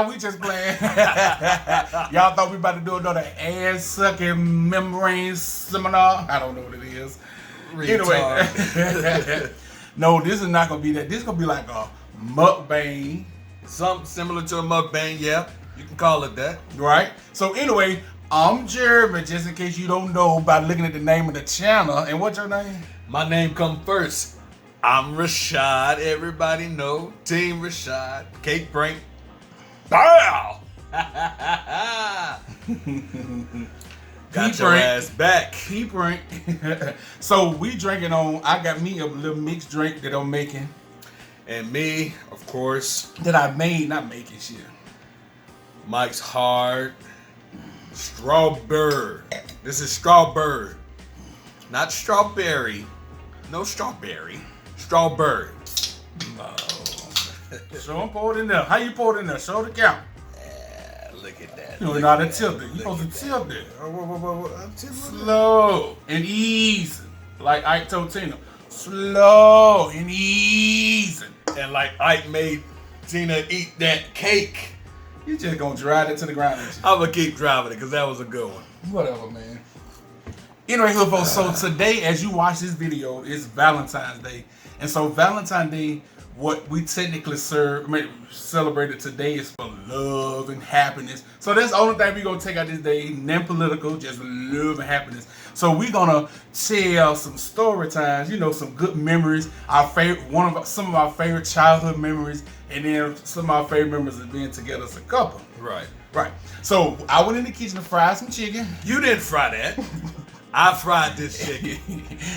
We just playing. Y'all thought we about to do another ass-sucking memory seminar? I don't know what it is. Anyway, no, this is not gonna be that. This is gonna be like a mukbang. Something similar to a mukbang, yeah. You can call it that. Right? So anyway, I'm Jeremy, just in case you don't know by looking at the name of the channel. And what's your name? My name come first. I'm Rashad. Everybody know. Team Rashad. Cake break. Bow! Got your ass back. Keep rank. So we drinking on, I got me a little mixed drink that I'm making. And me, of course. That I made, not making shit. Mike's Hard. Strawberry. This is strawberry. Not strawberry. No strawberry. Strawberry. No. Show them pour it in there. How you pour it in there? Show the camera. Look at that. You don't know how to tilt it. You supposed to tilt it. Slow and easy. Like Ike told Tina. Slow and easy. And like Ike made Tina eat that cake. You just gonna drive it to the ground. I'm gonna keep driving it because that was a good one. Whatever, man. Anyway, folks, so today, as you watch this video, is Valentine's Day. And so Valentine's Day, what we technically celebrated today is for love and happiness. So that's the only thing we're going to take out this day, non-political, just love and happiness. So we're going to tell some story times, you know, some good memories, our favorite, some of our favorite childhood memories, and then some of our favorite memories of being together as a couple. Right. Right. So I went in the kitchen to fry some chicken. You didn't fry that. I fried this chicken.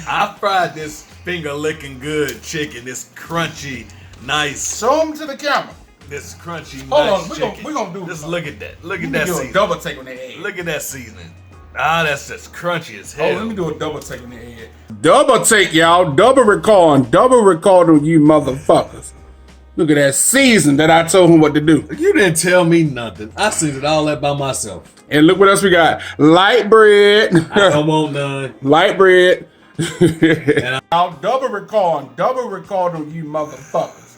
I fried this finger-licking good chicken. This crunchy, nice. Show them to the camera. This crunchy, Hold nice on, chicken. we're gonna do Just look at that. Look at that seasoning. double take on that egg. Look at that seasoning. Ah, that's just crunchy as hell. Oh, let me do a double take on the egg. Double take, y'all. Double recording on you motherfuckers. Look at that season that I told him what to do. You didn't tell me nothing. I seasoned all that by myself. And look what else we got. Light bread. I don't want none. Light bread. I'll double record on you motherfuckers.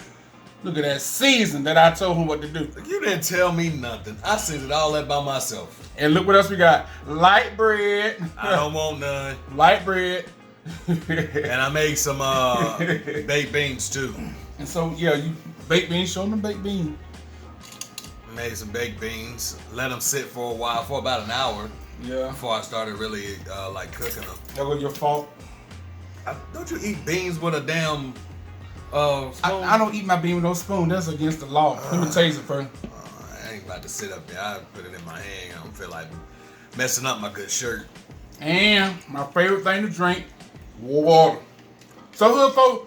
Look at that season that I told him what to do. You didn't tell me nothing. I seasoned all that by myself. And look what else we got. Light bread. I don't want none. Light bread. And I made some baked beans too. And so, yeah, you baked beans. Show them the baked beans. Made some baked beans. Let them sit for a while, for about an hour. Yeah. Before I started really like cooking them. That was your fault. Don't you eat beans with a damn spoon? I don't eat my bean with no spoon. That's against the law. Let me taste it first. I ain't about to sit up there. I put it in my hand. I don't feel like messing up my good shirt. And my favorite thing to drink, water. So here, folks,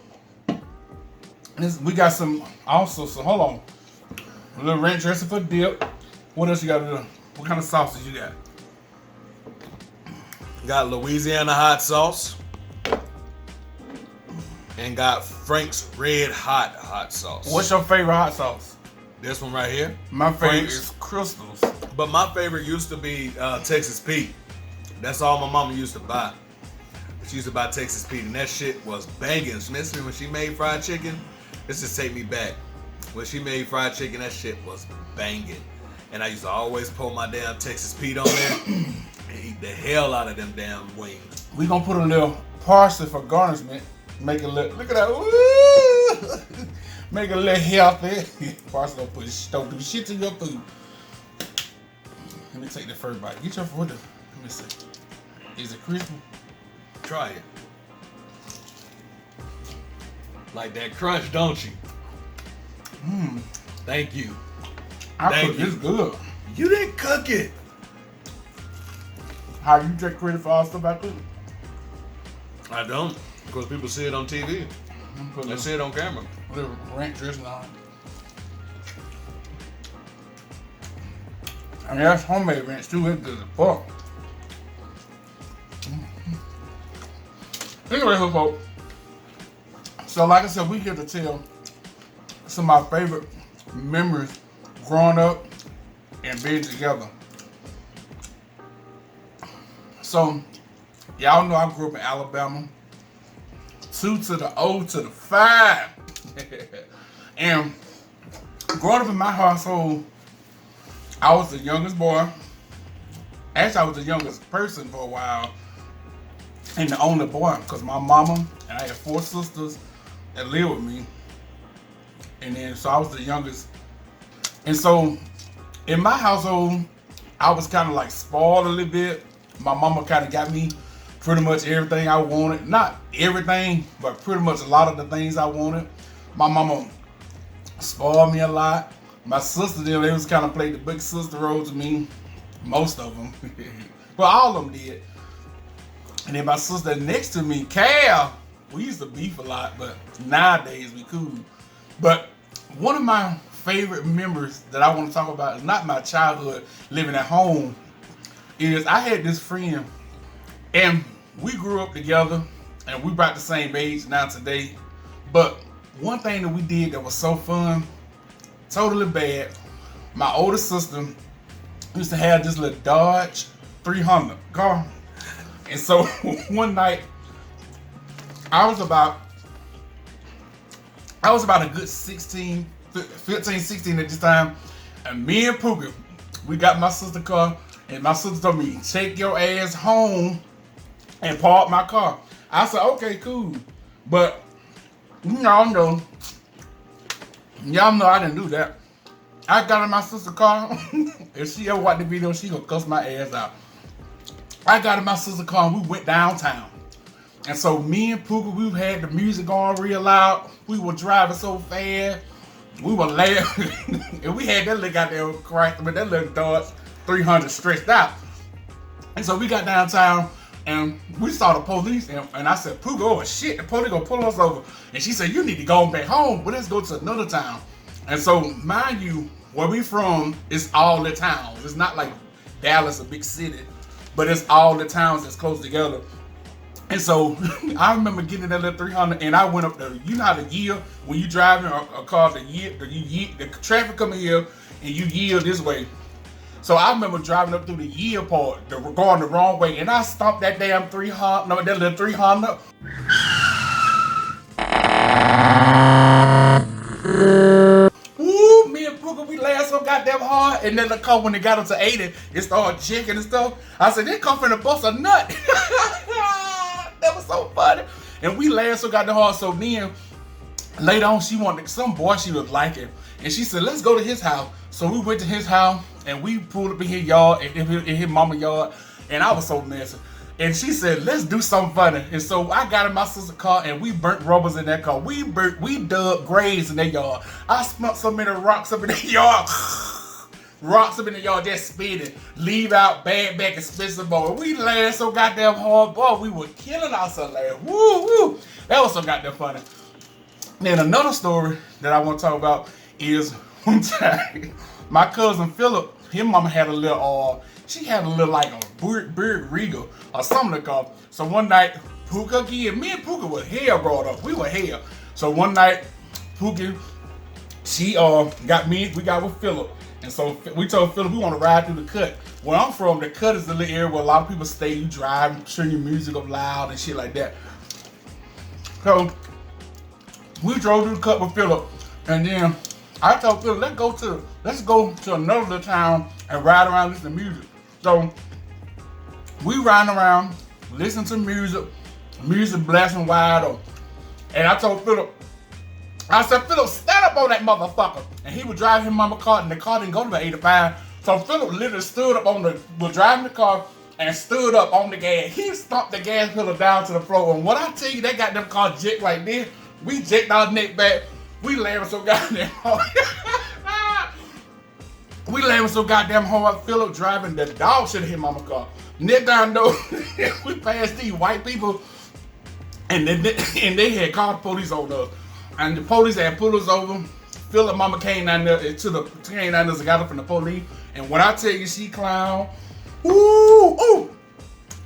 we got some also. So hold on. A little ranch dressing for dip. What else you got to do? What kind of sausage you got? Got Louisiana hot sauce. And got Frank's Red Hot sauce. What's your favorite hot sauce? This one right here. My favorite Frank's. is Crystals. But my favorite used to be Texas Pete. That's all my mama used to buy. She used to buy Texas Pete, and that shit was banging. Especially when she made fried chicken. This just take me back. When she made fried chicken, that shit was banging. And I used to always pour my damn Texas Pete on there and eat the hell out of them damn wings. We gonna put a little parsley for garnishment. Make it look at that. Woo! Make it a little healthy. Parsley don't do shit to your food. Let me take the first bite. Get your food. Let me see. Is it crispy? Try it. Like that crunch, don't you? Thank you. I cook this good. You didn't cook it. How you take credit for all stuff I cook? I don't. Because people see it on TV. They see it on camera. Little ranch dressing on it. I mean, that's homemade ranch too. It's good as fuck. Anyway, folks. So, like I said, we here to tell some of my favorite memories growing up and being together. So, y'all know I grew up in Alabama. 2 to the O to the 5. And growing up in my household, I was the youngest boy. Actually, I was the youngest person for a while. And the only boy, because my mama and I had 4 sisters that lived with me. And then, so I was the youngest. And so, in my household, I was kind of like spoiled a little bit. My mama kind of got me pretty much everything I wanted. Not everything, but pretty much a lot of the things I wanted. My mama spoiled me a lot. My sister, they was kind of played the big sister role to me. Most of them. But all of them did. And then my sister next to me, Cal, we used to beef a lot, but nowadays we cool. But one of my favorite memories that I want to talk about is not my childhood living at home, is I had this friend, and we grew up together, and we about the same age now today. But one thing that we did that was so fun, totally bad, my older sister used to have this little Dodge 300 car. And so one night, I was about a good 15, 16 at this time. And me and Pookie, we got my sister's car. And my sister told me, take your ass home and park my car. I said, okay, cool. But y'all know I didn't do that. I got in my sister's car. If she ever watch the video, she gonna cuss my ass out. I got in my sister's car and we went downtown. And so me and Pookie, we had the music on real loud. We were driving so fast. We were laughing. And we had that little goddamn Christ, but that little Dodge 300 stretched out. And so we got downtown and we saw the police. And I said, Pookie, oh shit, the police gonna pull us over. And she said, you need to go back home, but let's go to another town. And so, mind you, where we from is all the towns. It's not like Dallas, a big city, but it's all the towns that's close together. And so, I remember getting in that little 300, and I went up there. You know how to yield when you driving a car? The traffic coming here, and you yield this way. So I remember driving up through the yield part, going the wrong way, and I stopped that damn 300. No, that little 300. Woo, me and Pookie, we laughed so goddamn hard, and then the car, when it got up to 80, it started checking and stuff. I said, this car finna bust a nut. That was so funny. And we laughed so goddamn hard. So then, later on, she wanted some boy she was liking, and she said, let's go to his house. So we went to his house, and we pulled up in his yard, in his mama's yard, and I was so messy. And she said, let's do something funny. And so I got in my sister's car and we burnt rubbers in that car. We dug graves in that yard. I smelled so many rocks up in the yard. Rocks up in the yard just spinning. Leave out, bad back, expensive boy. We laughed so goddamn hard, boy. We were killing ourselves laughing. Woo, woo. That was so goddamn funny. Then another story that I want to talk about is one time, my cousin Philip, his mama had a little, she had a little like a bird regal or something to call. So one night, Pookie again, me and Pookie were hell brought up. We were hell. So one night, Pookie, she got me, we got with Philip. And so we told Philip we want to ride through the cut. Where I'm from, the cut is the little area where a lot of people stay, you drive, turn your music up loud and shit like that. So we drove through the cut with Philip, and then I told Philip, let's go to another little town and ride around listening to music. So we riding around, listening to music blasting wide open. And I told Philip, I said, Philip, stand up on that motherfucker. And he was driving his mama's car, and the car didn't go to about 85. So Philip literally stood up was driving the car and stood up on the gas. He stomped the gas pedal down to the floor. And when I tell you, that goddamn car jigged like this, we jigged our neck back. We laughing so goddamn hard. We laughing so goddamn hard. Philip driving, the dog should have hit mama's car. Neck down though, we passed these white people, and they had called the police on us. And the police had pulled us over. Philip mama came down there and got up from the police. And when I tell you she clown, ooh.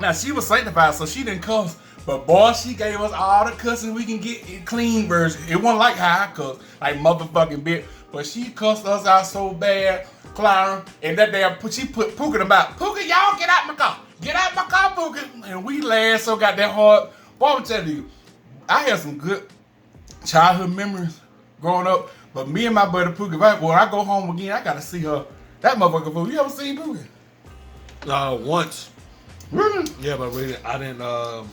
Now she was sanctified, so she didn't cuss. But boy, she gave us all the cussing we can get in clean version. It wasn't like how I cuss, like motherfucking bitch. But she cussed us out so bad, clown. And that damn, she put Pookie about, Pookie, y'all get out my car. Get out my car, Pookie. And we laughed so goddamn hard. Boy, I'm telling you, I had some good childhood memories growing up. But me and my buddy Pookie, when I go home again, I gotta see her. That motherfucker fool. You ever seen Pookie? Once. Really? Yeah, but I didn't.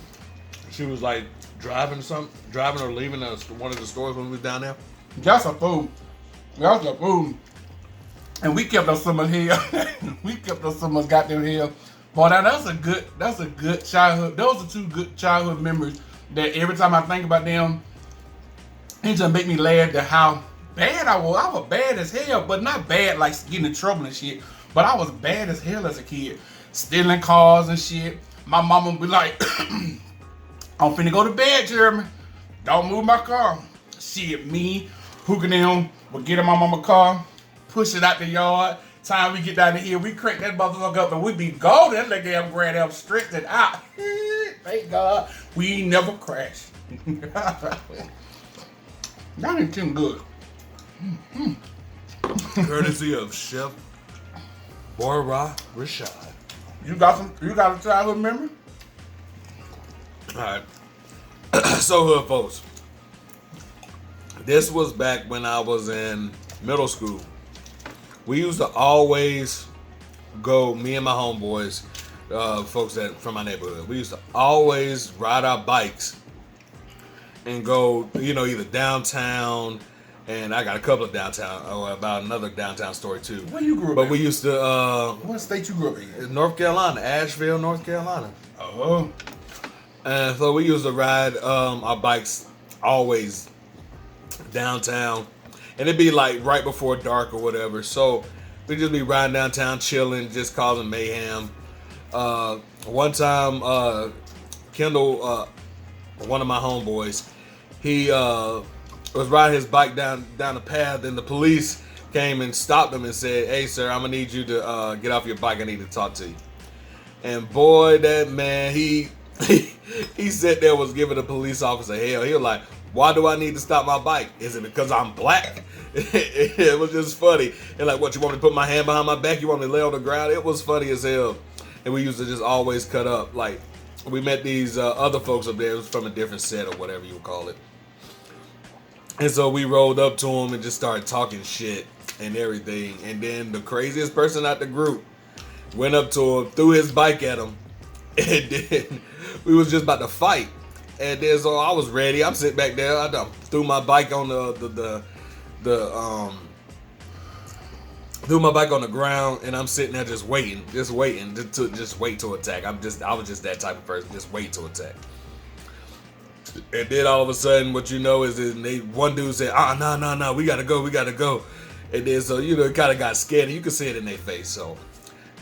She was like driving or leaving one of the stores when we was down there. That's a fool. That's a fool. And we kept us so much hell. We kept us so much goddamn hell. Boy, that's a good childhood. Those are two good childhood memories that every time I think about them, it just make me laugh at how bad I was. I was bad as hell, but not bad like getting in trouble and shit. But I was bad as hell as a kid. Stealing cars and shit. My mama would be like, I'm finna go to bed, Jeremy. Don't move my car. Shit, me, Pookie them would get in my mama's car, push it out the yard. Time we get down the hill, we crank that motherfucker up and we be golden. That damn grand up stretching out. Thank God we never crashed. That ain't too good. Courtesy of Chef Bora Rashad. You got a childhood memory? Alright. So hood folks. This was back when I was in middle school. We used to always go, me and my homeboys, folks from my neighborhood. We used to always ride our bikes and go, either downtown, and I got a couple of downtown, about another downtown story too. Where you grew up But in? we used to... What state you grew up in? North Carolina, Asheville, North Carolina. Oh. And so we used to ride our bikes always downtown. And it'd be like right before dark or whatever. So we'd just be riding downtown, chilling, just causing mayhem. One time, Kendall, one of my homeboys, he was riding his bike down the path, and the police came and stopped him and said, "Hey, sir, I'm gonna need you to get off your bike. I need to talk to you." And boy, that man, he sat there was giving the police officer hell. He was like, "Why do I need to stop my bike? Is it because I'm black?" It was just funny. And like, "What, you want me to put my hand behind my back? You want me to lay on the ground?" It was funny as hell. And we used to just always cut up. Like, we met these other folks up there. It was from a different set or whatever you would call it. And so we rolled up to him and just started talking shit and everything. And then the craziest person out the group went up to him, threw his bike at him, and then we was just about to fight. And then so I was ready. I'm sitting back there. I done threw my bike on threw my bike on the ground, and I'm sitting there just waiting to wait to attack. I was just that type of person, just wait to attack. And then all of a sudden, what you know is one dude said, no, we gotta go. And then so it kind of got scared, and you could see it in their face. So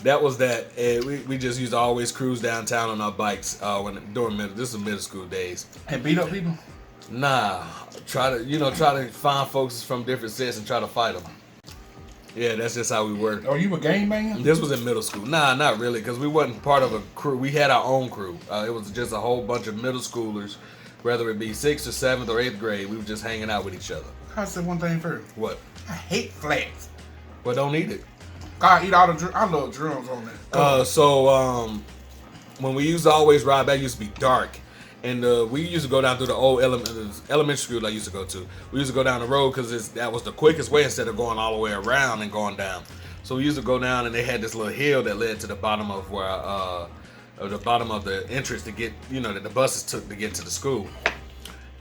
that was that. And we just used to always cruise downtown on our bikes this was middle school days. And beat up people? Nah, try to find folks from different sets and try to fight them. Yeah, that's just how we were. Oh, you a gang banger? This was in middle school. Nah, not really, because we wasn't part of a crew. We had our own crew. It was just a whole bunch of middle schoolers, whether it be 6th or 7th or 8th grade. We were just hanging out with each other. I said one thing first. What? I hate flats. Well, don't eat it. I eat all the I love drums on that. When we used to always ride back, it used to be dark. And we used to go down through the old elementary school I used to go to. We used to go down the road because that was the quickest way instead of going all the way around and going down. So we used to go down, and they had this little hill that led to the bottom of the bottom of the entrance to get, that the buses took to get to the school.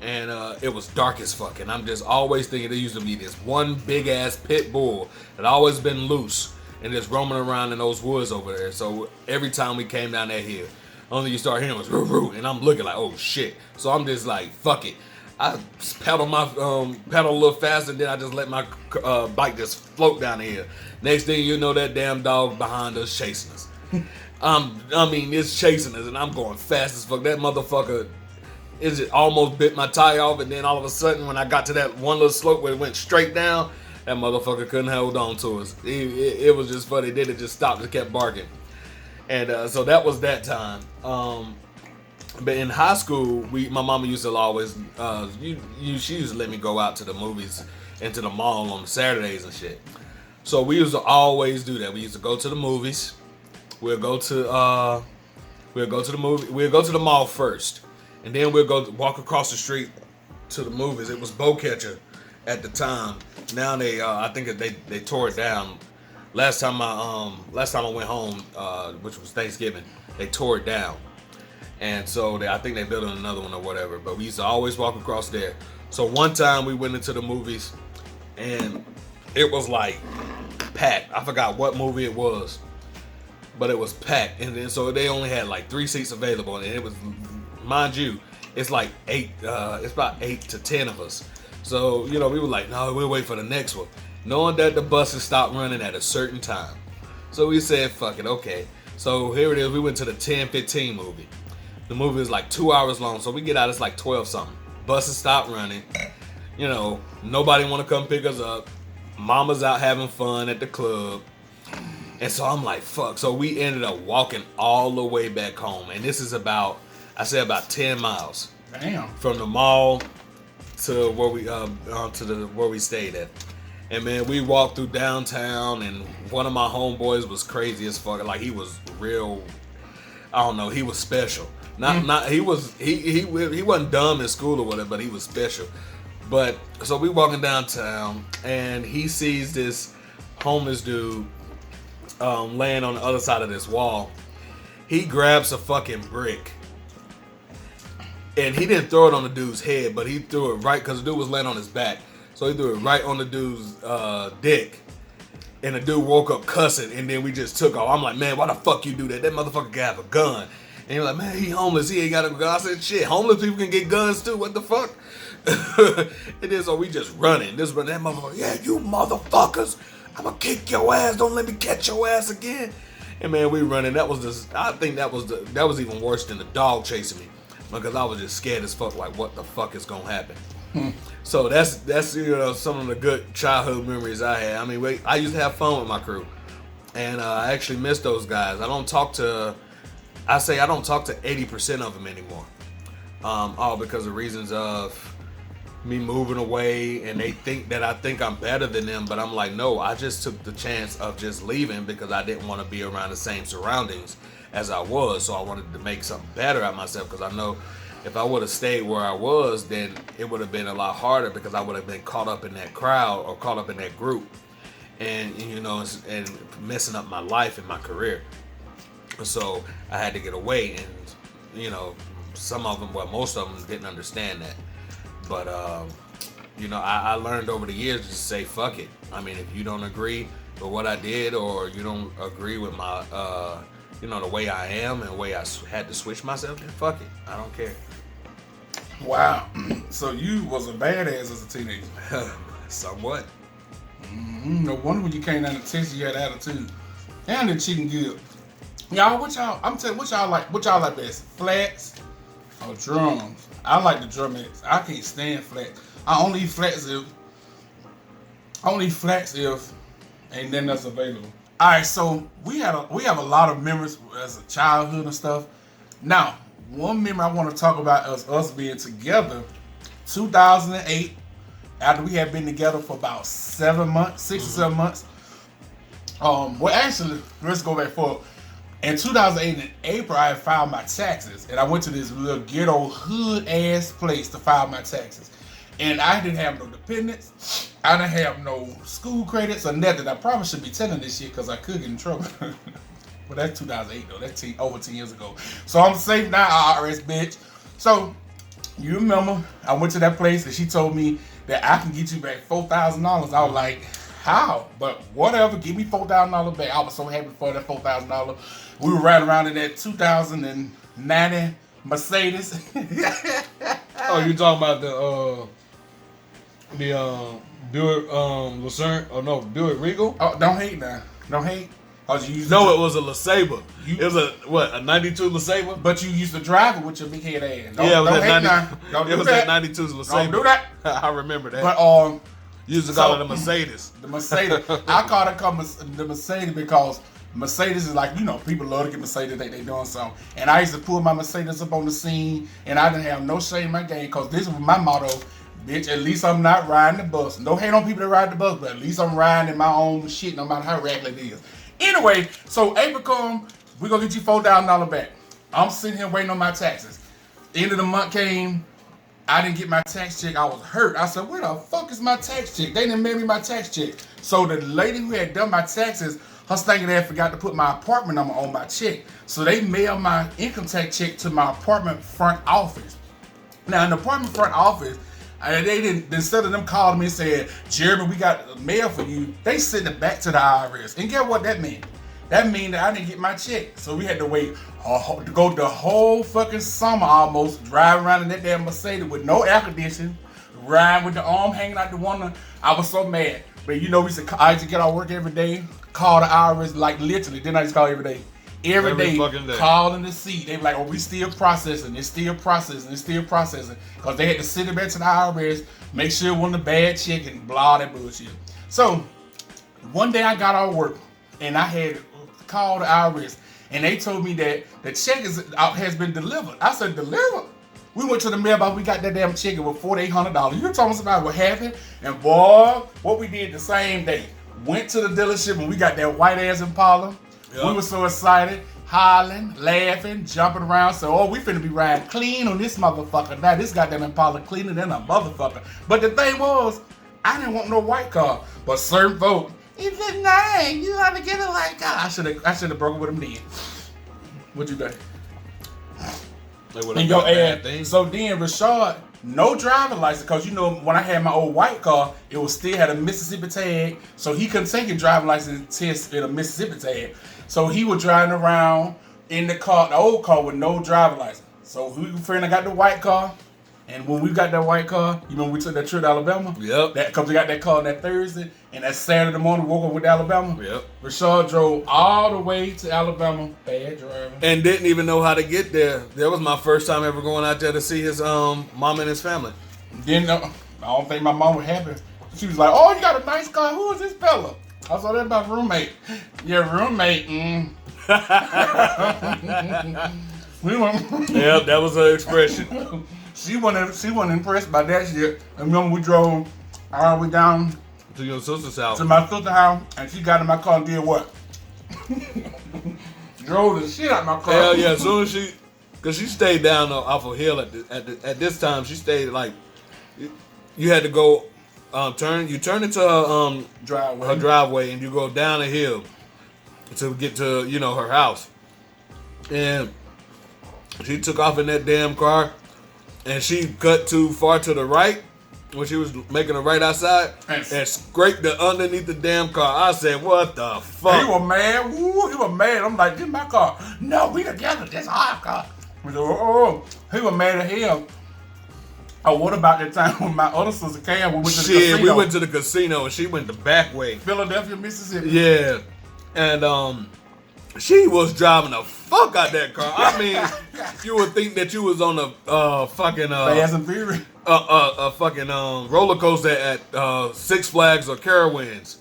And it was dark as fuck. And I'm just always thinking there used to be this one big ass pit bull that always been loose and just roaming around in those woods over there. So every time we came down that hill, only you start hearing was roo roo, and I'm looking like, oh shit. So I'm just like, fuck it. I pedal a little faster, and then I just let my bike just float down the hill. Next thing you know, that damn dog behind us chasing us. It's chasing us, and I'm going fast as fuck. That motherfucker just almost bit my tire off, and then all of a sudden, when I got to that one little slope where it went straight down, that motherfucker couldn't hold on to us. It was just funny. Then it just stopped and kept barking. And so that was that time. But in high school, my mama used to always, she used to let me go out to the movies and to the mall on Saturdays and shit. So we used to always do that. We used to go to the movies. We'll go to the mall first, and then we'll go walk across the street to the movies. It was Bowcatcher at the time. Now they, I think that they tore it down. Last time I went home, which was Thanksgiving, they tore it down, and so I think they built another one or whatever. But we used to always walk across there. So one time we went into the movies, and it was like packed. I forgot what movie it was, but it was packed, and then so they only had like 3 seats available, and it was, mind you, it's like it's about 8 to 10 of us. So we were like, no, we'll wait for the next one, knowing that the buses stopped running at a certain time. So we said, fuck it, okay. So here it is. We went to the 10:15 movie. The movie is like 2 hours long, so we get out. It's like 12 something. Buses stopped running. Nobody want to come pick us up. Mama's out having fun at the club. And so I'm like, fuck. So we ended up walking all the way back home. And this is about 10 miles. Damn. From the mall to where we stayed at. And man, we walked through downtown, and one of my homeboys was crazy as fuck. Like, he was real, I don't know, he was special. He wasn't dumb in school or whatever, but he was special. But so we walking downtown, and he sees this homeless dude laying on the other side of this wall. He grabs a fucking brick, and he didn't throw it on the dude's head, but he threw it right, because the dude was laying on his back. So he threw it right on the dude's dick. And the dude woke up cussing, and then we just took off. I'm like, man, why the fuck you do that? That motherfucker can have a gun. And you're like, man, he homeless. He ain't got a gun. I said, shit, homeless people can get guns too. What the fuck? And then so we just running. That motherfucker, yeah, you motherfuckers. I'm going to kick your ass. Don't let me catch your ass again. And man, we running. I think that was even worse than the dog chasing me. Because I was just scared as fuck, like, what the fuck is going to happen? So that's some of the good childhood memories I had. I mean, I used to have fun with my crew, and I actually miss those guys. I don't talk to 80% of them anymore, all because of reasons of me moving away, and they think that I think I'm better than them, but I'm like, no, I just took the chance of just leaving because I didn't want to be around the same surroundings as I was, so I wanted to make something better out of myself, because I know if I would have stayed where I was, then it would have been a lot harder, because I would have been caught up in that crowd or caught up in that group, and and messing up my life and my career. So I had to get away, and some of them, well, most of them didn't understand that, but I learned over the years to say fuck it. I mean, if you don't agree with what I did, or you don't agree with my the way I am and the way I had to switch myself, then fuck it. I don't care. Wow. So you was a badass as a teenager. Somewhat. No wonder when you came down to Texas, you had attitude. And the chicken good. Y'all, what y'all like best? Flats or drums? I like the drumettes. I can't stand flats. I only eat flats if ain't nothing else available. Alright, so we have a lot of memories as a childhood and stuff. Now, one memory I want to talk about is us being together 2008, after we had been together for about 7 months, 6 or 7 months. Well, actually, let's go back forward. In 2008, in April, I had filed my taxes, and I went to this little ghetto hood ass place to file my taxes. And I didn't have no dependents. I didn't have no school credits or nothing. I probably should be telling this shit because I could get in trouble. But that's 2008 though. That's over 10 years ago. So I'm safe now, IRS bitch. So you remember, I went to that place and she told me that I can get you back $4,000. I was like, how? But whatever, give me $4,000 back. I was so happy for that $4,000. We were riding around in that 2090 Mercedes. Oh, you talking about the Buick Lucerne? Oh no, Buick Regal? Oh, don't hate now. Don't hate. No, it was a LeSabre. It was a 92 LeSabre? But you used to drive it with your big head ass. Yeah, it was that 90. Don't it was that 92 LeSabre. Don't do that. I remember that. But you used to call it a Mercedes. The Mercedes. I call it the Mercedes because Mercedes is like, people love to get Mercedes, they doing something. And I used to pull my Mercedes up on the scene, and I didn't have no shame in my game, because this was my motto, bitch, at least I'm not riding the bus. No hate on people that ride the bus, but at least I'm riding in my own shit, no matter how regular it is. Anyway, so April come, we're going to get you $4,000 back. I'm sitting here waiting on my taxes. End of the month came, I didn't get my tax check. I was hurt. I said, where the fuck is my tax check? They didn't mail me my tax check. So the lady who had done my taxes, her stinking ass forgot to put my apartment number on my check. So they mailed my income tax check to my apartment front office. Now in the apartment front office, they didn't, instead of them calling me and saying, Jeremy, we got mail for you, they sent it back to the IRS. And get what that meant? That mean that I didn't get my check. So we had to wait to go the whole fucking summer almost, driving around in that damn Mercedes with no air conditioning, riding with the arm hanging out the window. I was so mad. But I used to get out of work every day, call the IRS, like literally, didn't I just call every day? Every day, calling to see. They were like, oh, we still processing. It's still processing. It's still processing. Because they had to send it back to the IRS, make sure it wasn't a bad check and blah, that bullshit. So, one day I got out of work and I had called the IRS and they told me that the check has been delivered. I said, delivered? We went to the mailbox, we got that damn check, it was $4,800. You told us about what happened? And boy, what we did the same day. Went to the dealership and we got that white ass Impala. Yep. We were so excited, hollering, laughing, jumping around. So, oh, we finna be riding clean on this motherfucker. Now, this goddamn Impala cleaner than a motherfucker. But the thing was, I didn't want no white car. But certain folk, it's a name. You ought to get a white car. I should have broken with him then. What you got? And your ass. So then, Rashad, no driving license, because you know when I had my old white car, it was still had a Mississippi tag, so he couldn't take a driving license test in a Mississippi tag. So he was driving around in the car, the old car, with no driving license. So we friend, I got the white car, and when we got that white car, you remember we took that trip to Alabama? Yep. Because we got that car on that Thursday, and that Saturday morning we woke up with Alabama. Yep. Rashad drove all the way to Alabama, bad driver, and didn't even know how to get there. That was my first time ever going out there to see his mom and his family. Didn't know. I don't think my mom was happy. She was like, "Oh, you got a nice car. Who is this fella?" I saw that about roommate. Your roommate. We went. Yep, that was her expression. She wasn't impressed by that shit. And remember we drove all the way down to your sister's house. To my sister's house, and she got in my car and did what? Drove the shit out my car. Hell yeah! As soon as cause she stayed down off a hill at this time. She stayed like, you had to go turn into her driveway, and you go down a hill to get to her house. And she took off in that damn car, and she cut too far to the right when she was making a right outside and scraped the underneath the damn car. I said, what the fuck? He was mad. Woo, he was mad. I'm like, this is my car. No, we together. This is our car. He was mad at him. Oh, what about that time when my other sister came? We went to the casino. We went to the casino and she went the back way. Philadelphia, Mississippi. Yeah. And she was driving the fuck out that car. I mean, you would think that you was on a fucking Fast and Furious. A fucking roller coaster at Six Flags or Carowinds.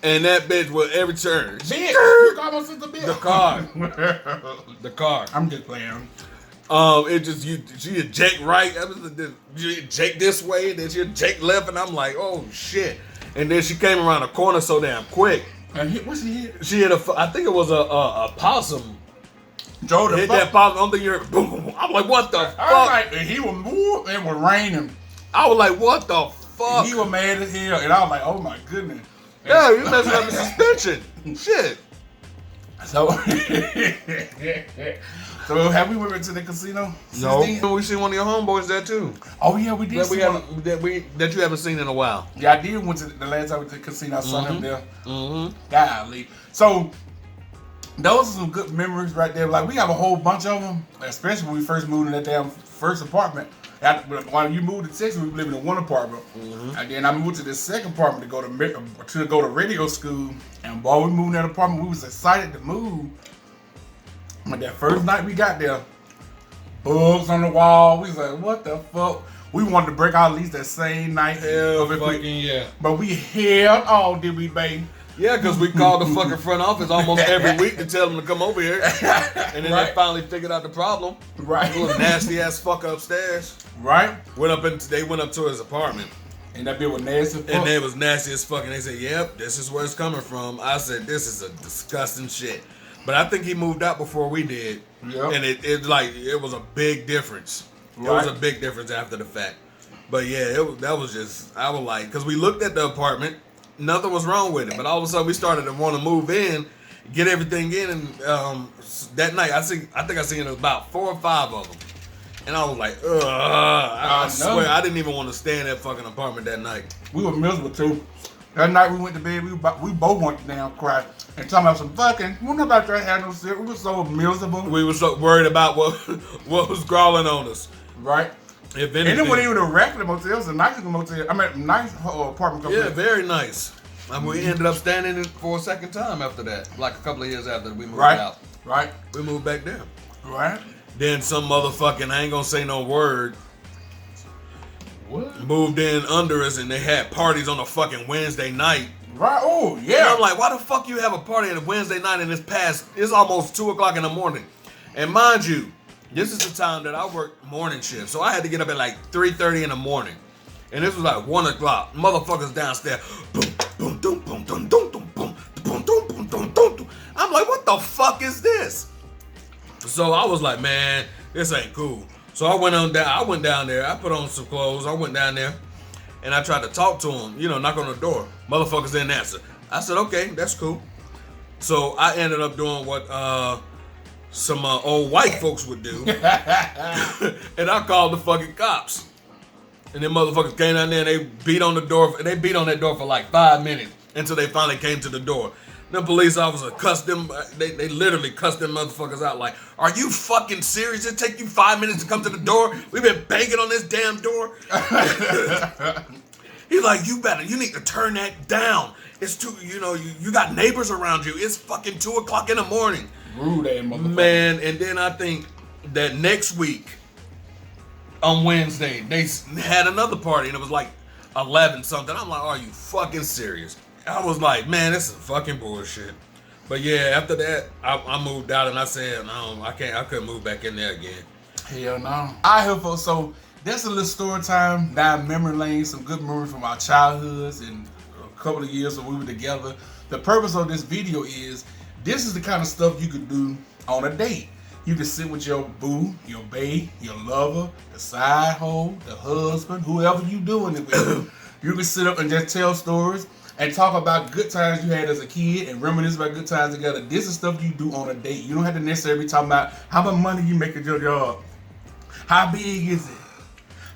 And that bitch was every turn. Bitch, you call my sister bitch. The car. I'm just playing. She eject right, she eject this way, then she eject left, and I'm like, oh shit. And then she came around the corner so damn quick. And what's she hit? She hit I think it was a possum. Drove the hit that possum. I don't think you heard boom, boom, boom. I'm like, what the fuck? Like, and he was moved, it was raining. I was like, what the fuck? He was mad as hell, and I was like, oh my goodness. Yeah, you messing up the suspension. Shit. So have we went to the casino? No. We seen one of your homeboys there too. Oh yeah, we did. That you haven't seen in a while. Yeah, I did. Went to the last time we went to the casino. I saw him there. Mm-hmm. Golly. So those are some good memories right there. Like we have a whole bunch of them, especially when we first moved in that damn first apartment. When you moved to Texas, we were living in one apartment, and then I moved to the second apartment to go to radio school. And while we moved in that apartment, we was excited to move. But that first night we got there, bugs on the wall. We was like, what the fuck? We wanted to break our lease that same night. Hell fucking yeah. But we held on, did we, babe? Yeah, because we called the fucking front office almost every week to tell them to come over here. And then they finally figured out the problem. Right. A little nasty ass fucker upstairs. Right. They went up to his apartment. And that bitch was nasty as fuck. And it was nasty as fuck. And they said, yep, this is where it's coming from. I said, this is a disgusting shit. But I think he moved out before we did. Yep. And it was a big difference. It was a big difference after the fact. But yeah, that was just, I was like, because we looked at the apartment, nothing was wrong with it. But all of a sudden we started to want to move in, get everything in. And that night, I think I seen about 4 or 5 of them. And I was like, ugh. I swear, I didn't even want to stay in that fucking apartment that night. We were miserable too. That night we went to bed, we both went down, cried, and talking about some fucking, we weren't about to have no shit. We were so miserable. We were so worried about what was crawling on us. Right. If anything. And it wasn't even a regular motel, it was a nice motel. I mean, nice apartment complex. Yeah, very nice. I mean, we ended up staying in it for a second time after that, like a couple of years after we moved out. Right. We moved back there. Right. Then some motherfucking, I ain't gonna say no word, what? Moved in under us, and they had parties on a fucking Wednesday night. Right. Oh, yeah. And I'm like, why the fuck you have a party on a Wednesday night and it's almost 2 o'clock in the morning? And mind you, this is the time that I work morning shift, so I had to get up at like 3:30 in the morning. And this was like 1 o'clock. Motherfuckers downstairs. Boom, boom, boom, boom, boom, boom, boom, boom, boom, boom, boom, boom. I'm like, what the fuck is this? So I was like, man, this ain't cool. So I went down there. I put on some clothes. I went down there, and I tried to talk to him. Knock on the door. Motherfuckers didn't answer. I said, okay, that's cool. So I ended up doing what some old white folks would do, and I called the fucking cops. And then motherfuckers came down there and they beat on the door. They beat on that door for like 5 minutes until they finally came to the door. The police officer cussed them. They literally cussed them motherfuckers out. Like, are you fucking serious? It take you 5 minutes to come to the door? We've been banging on this damn door. He's like, you need to turn that down. It's too, you got neighbors around you. It's fucking 2 o'clock in the morning. Rude ass motherfucker. Man, and then I think that next week on Wednesday they had another party and it was like 11 something. I'm like, are you fucking serious? I was like, man, this is fucking bullshit. But yeah, after that, I moved out and I said, no, I couldn't move back in there again. Hell no. All right, here, folks. So that's a little story time down memory lane. Some good memories from our childhoods and a couple of years when we were together. The purpose of this video is this is the kind of stuff you could do on a date. You can sit with your boo, your bae, your lover, the side hoe, the husband, whoever you doing it with. You can sit up and just tell stories and talk about good times you had as a kid and reminisce about good times together. This is stuff you do on a date. You don't have to necessarily be talking about how much money you make at your job. How big is it?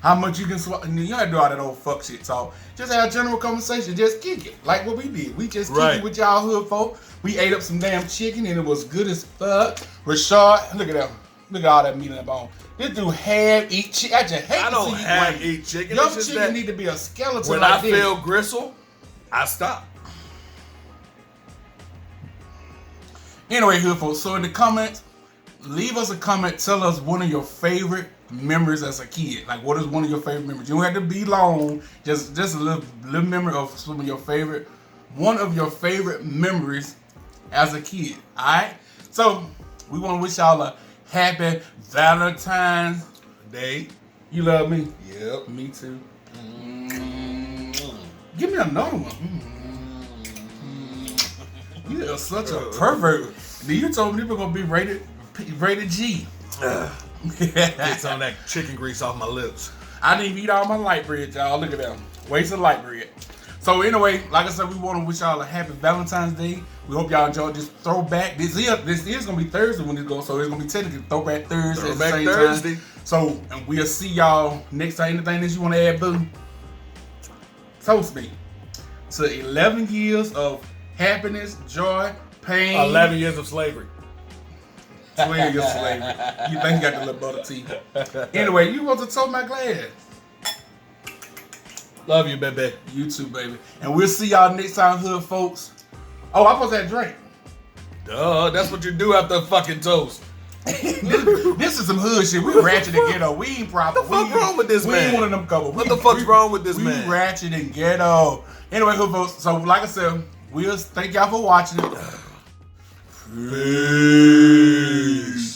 How much you can swap. You don't have to do all that old fuck shit talk. Just have a general conversation. Just kick it. Like what we did. We just kicked it with y'all hood folk. We ate up some damn chicken and it was good as fuck. Rashad, look at that. Look at all that meat in the bone. This dude half-eat chicken. I just hate I don't half-eat chicken. Your chicken need to be a skeleton when like I feel gristle, I stop. Anyway, hood folks, so in the comments, leave us a comment. Tell us one of your favorite memories as a kid. Like, what is one of your favorite memories? You don't have to be long. Just a little memory of some of your favorite, one of your favorite memories as a kid. All right. So we want to wish y'all a happy Valentine's Day. You love me? Yep. Me too. Give me another one. You are such a pervert. You told me you were gonna be rated G. Get some of that chicken grease off my lips. I didn't even eat all my light bread, y'all. Look at that. Waste of light bread. So anyway, like I said, we want to wish y'all a happy Valentine's Day. We hope y'all enjoyed this throwback. This is gonna be Thursday when this goes, so it's gonna be technically Throwback Thursday. Throwback Thursday. Time. So, and we'll see y'all next time. Anything that you want to add, boo? Toast me to 11 years of happiness, joy, pain. 11 years of slavery. 12 years of slavery. You think you got the little butter teeth. Anyway, you want to toast my glass. Love you, baby. You too, baby. And we'll see y'all next time, hood folks. Oh, I supposed to have drink. Duh, that's what you do after a fucking toast. this is some hood shit. We ratchet and ghetto. We ain't proper. What the fuck wrong with this man? We ain't one of them couple. What the fuck's wrong with this man? We ratchet and ghetto. Anyway, hood folks. So, like I said, we'll thank y'all for watching it. Peace.